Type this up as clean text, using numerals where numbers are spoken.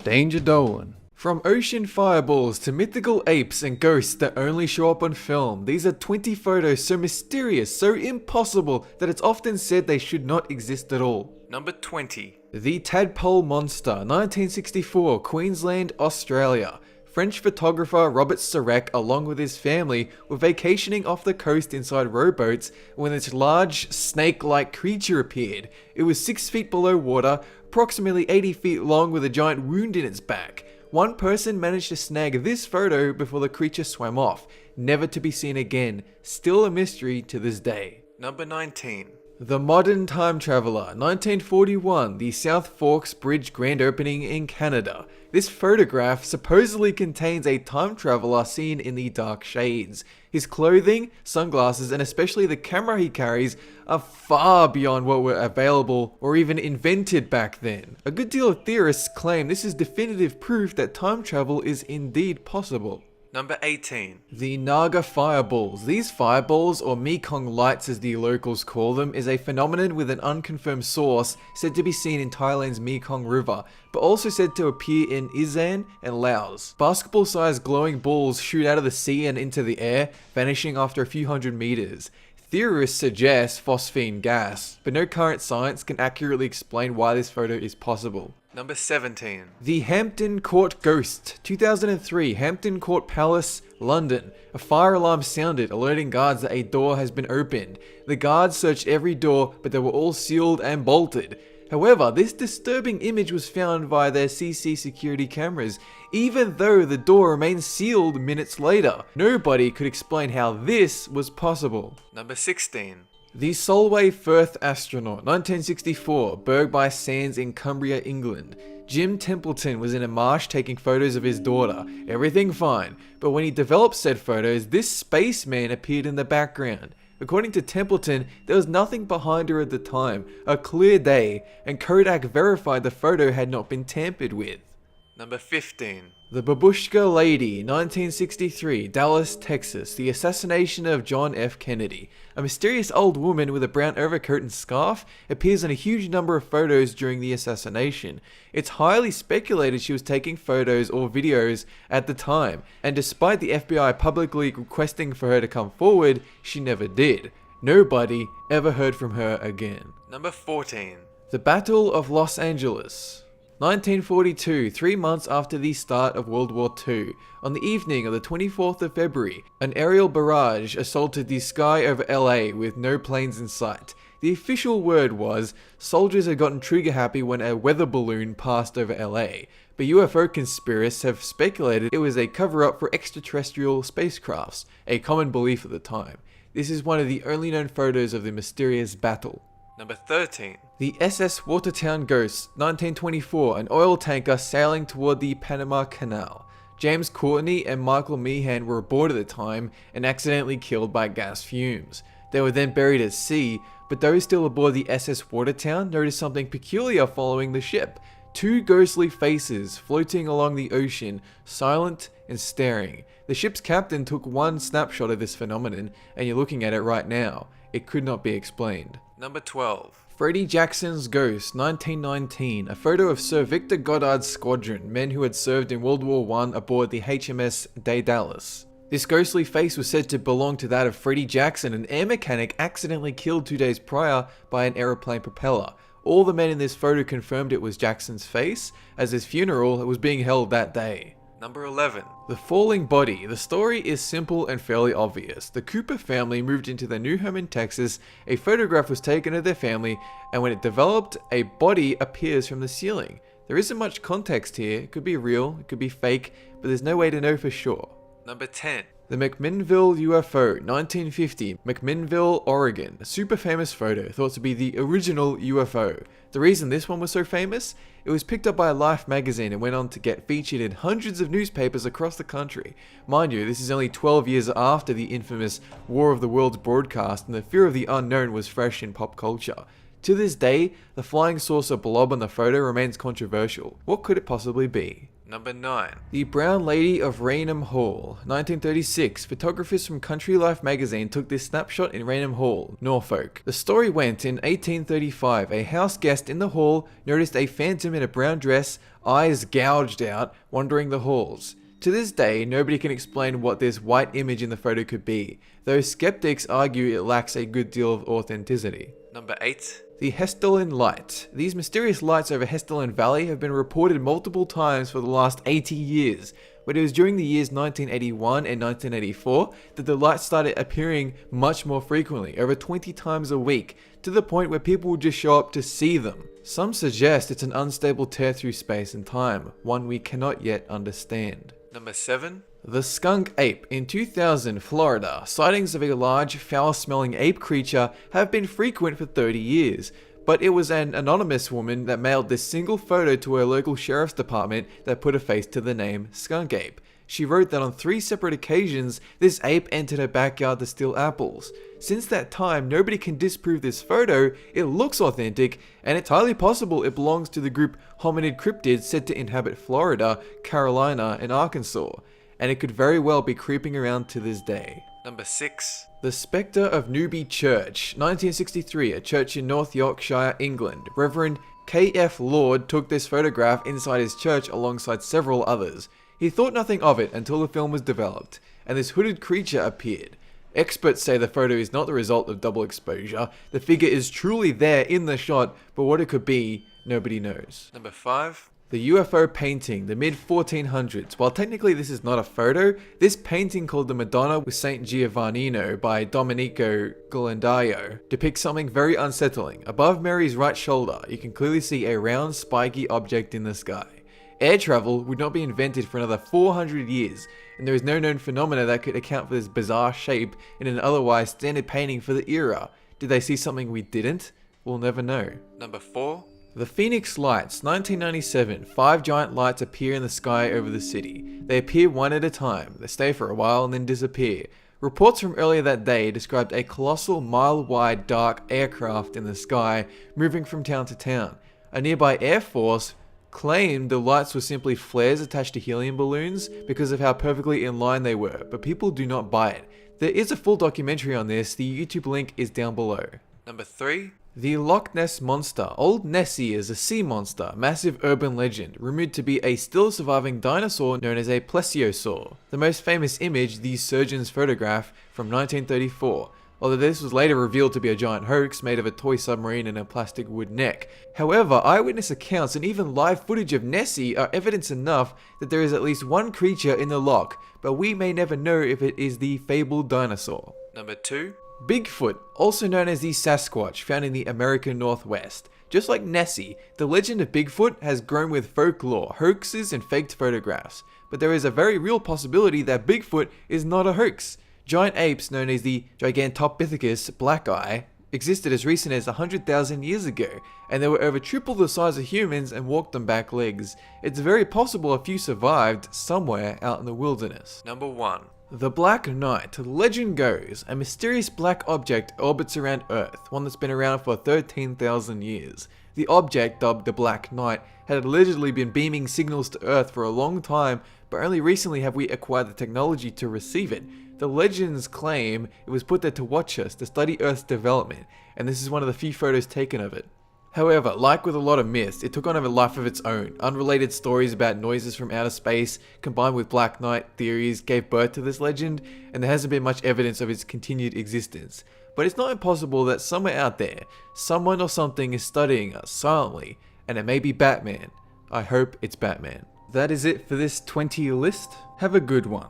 Danger Dolan. From ocean fireballs to mythical apes and ghosts that only show up on film, these are 20 photos so mysterious, so impossible that it's often said they should not exist at all. Number 20. The Tadpole Monster, 1964, Queensland, Australia. French photographer Robert Sarek, along with his family, were vacationing off the coast inside rowboats when this large, snake-like creature appeared. It was 6 feet below water, approximately 80 feet long with a giant wound in its back. One person managed to snag this photo before the creature swam off, never to be seen again, still a mystery to this day. Number 19. The Modern Time Traveler, 1941, the South Forks Bridge grand opening in Canada. This photograph supposedly contains a time traveler seen in the dark shades. His clothing, sunglasses, and especially the camera he carries are far beyond what were available or even invented back then. A good deal of theorists claim this is definitive proof that time travel is indeed possible. Number 18. The Naga Fireballs. These fireballs, or Mekong lights as the locals call them, is a phenomenon with an unconfirmed source said to be seen in Thailand's Mekong River, but also said to appear in Isan and Laos. Basketball-sized glowing balls shoot out of the sea and into the air, vanishing after a few hundred meters. Theorists suggest phosphine gas, but no current science can accurately explain why this photo is possible. Number 17. The Hampton Court Ghost, 2003, Hampton Court Palace, London. A fire alarm sounded, alerting guards that a door has been opened. The guards searched every door, but they were all sealed and bolted. However, this disturbing image was found via their CC security cameras, even though the door remained sealed minutes later. Nobody could explain how this was possible. Number 16. The Solway Firth Astronaut, 1964, Burgh Sands in Cumbria, England. Jim Templeton was in a marsh taking photos of his daughter. Everything fine, but when he developed said photos, this spaceman appeared in the background. According to Templeton, there was nothing behind her at the time, a clear day, and Kodak verified the photo had not been tampered with. Number 15. The Babushka Lady, 1963, Dallas, Texas. The assassination of John F. Kennedy. A mysterious old woman with a brown overcoat and scarf appears in a huge number of photos during the assassination. It's highly speculated she was taking photos or videos at the time, and despite the FBI publicly requesting for her to come forward, she never did. Nobody ever heard from her again. Number 14. The Battle of Los Angeles. 1942, 3 months after the start of World War II, on the evening of the 24th of February, an aerial barrage assaulted the sky over LA with no planes in sight. The official word was, soldiers had gotten trigger happy when a weather balloon passed over LA, but UFO conspiracists have speculated it was a cover-up for extraterrestrial spacecrafts, a common belief at the time. This is one of the only known photos of the mysterious battle. Number 13. The SS Watertown Ghosts, 1924, an oil tanker sailing toward the Panama Canal. James Courtney and Michael Meehan were aboard at the time and accidentally killed by gas fumes. They were then buried at sea, but those still aboard the SS Watertown noticed something peculiar following the ship. 2 ghostly faces floating along the ocean, silent and staring. The ship's captain took one snapshot of this phenomenon, and you're looking at it right now. It could not be explained. Number 12. Freddie Jackson's Ghost, 1919, a photo of Sir Victor Goddard's squadron, men who had served in World War I aboard the HMS Daedalus. This ghostly face was said to belong to that of Freddie Jackson, an air mechanic accidentally killed 2 days prior by an aeroplane propeller. All the men in this photo confirmed it was Jackson's face, as his funeral was being held that day. Number 11. The Falling Body. The story is simple and fairly obvious. The Cooper family moved into their new home in Texas, a photograph was taken of their family, and when it developed, a body appears from the ceiling. There isn't much context here. It could be real, it could be fake, but there's no way to know for sure. Number 10. The McMinnville UFO, 1950, McMinnville, Oregon. A super famous photo, thought to be the original UFO. The reason this one was so famous? It was picked up by Life magazine and went on to get featured in hundreds of newspapers across the country. Mind you, this is only 12 years after the infamous War of the Worlds broadcast, and the fear of the unknown was fresh in pop culture. To this day, the flying saucer blob on the photo remains controversial. What could it possibly be? Number 9. The Brown Lady of Raynham Hall, 1936. Photographers from Country Life magazine took this snapshot in Raynham Hall, Norfolk. The story went in 1835. A house guest in the hall noticed a phantom in a brown dress, eyes gouged out, wandering the halls. To this day, nobody can explain what this white image in the photo could be, though skeptics argue it lacks a good deal of authenticity. Number 8. The Hesselin Light. These mysterious lights over Hesselin Valley have been reported multiple times for the last 80 years, but it was during the years 1981 and 1984 that the lights started appearing much more frequently, over 20 times a week, to the point where people would just show up to see them. Some suggest it's an unstable tear through space and time, one we cannot yet understand. Number 7. The Skunk Ape. In 2000, Florida, sightings of a large, foul-smelling ape creature have been frequent for 30 years, but it was an anonymous woman that mailed this single photo to her local sheriff's department that put a face to the name Skunk Ape. She wrote that on 3 separate occasions, this ape entered her backyard to steal apples. Since that time, nobody can disprove this photo. It looks authentic, and it's highly possible it belongs to the group hominid cryptids said to inhabit Florida, Carolina, and Arkansas, and it could very well be creeping around to this day. Number 6. The Spectre of Newby Church, 1963, a church in North Yorkshire, England. Reverend K.F. Lord took this photograph inside his church alongside several others. He thought nothing of it until the film was developed, and this hooded creature appeared. Experts say the photo is not the result of double exposure. The figure is truly there in the shot, but what it could be, nobody knows. Number 5. The UFO painting, the mid-1400s. While technically this is not a photo, this painting called the Madonna with Saint Giovannino by Domenico Ghirlandaio depicts something very unsettling. Above Mary's right shoulder, you can clearly see a round, spiky object in the sky. Air travel would not be invented for another 400 years, and there is no known phenomena that could account for this bizarre shape in an otherwise standard painting for the era. Did they see something we didn't? We'll never know. Number 4. The Phoenix Lights, 1997. 5 giant lights appear in the sky over the city. They appear one at a time. They stay for a while and then disappear. Reports from earlier that day described a colossal mile-wide dark aircraft in the sky moving from town to town. A nearby Air Force claimed the lights were simply flares attached to helium balloons because of how perfectly in line they were, but people do not buy it. There is a full documentary on this. The YouTube link is down below. Number 3. The Loch Ness Monster. Old Nessie is a sea monster, massive urban legend, rumored to be a still surviving dinosaur known as a plesiosaur. The most famous image, the surgeon's photograph from 1934, although this was later revealed to be a giant hoax made of a toy submarine and a plastic wood neck. However, eyewitness accounts and even live footage of Nessie are evidence enough that there is at least one creature in the loch, but we may never know if it is the fabled dinosaur. Number 2. Bigfoot, also known as the Sasquatch, found in the American Northwest. Just like Nessie, the legend of Bigfoot has grown with folklore, hoaxes, and faked photographs. But there is a very real possibility that Bigfoot is not a hoax. Giant apes known as the Gigantopithecus blackeye existed as recent as 100,000 years ago, and they were over triple the size of humans and walked on back legs. It's very possible a few survived somewhere out in the wilderness. Number 1. The Black Knight. Legend goes, a mysterious black object orbits around Earth, one that's been around for 13,000 years. The object, dubbed the Black Knight, had allegedly been beaming signals to Earth for a long time, but only recently have we acquired the technology to receive it. The legends claim it was put there to watch us, to study Earth's development, and this is one of the few photos taken of it. However, like with a lot of myths, it took on a life of its own. Unrelated stories about noises from outer space, combined with Black Knight theories, gave birth to this legend, and there hasn't been much evidence of its continued existence. But it's not impossible that somewhere out there, someone or something is studying us silently, and it may be Batman. I hope it's Batman. That is it for this 20 list. Have a good one.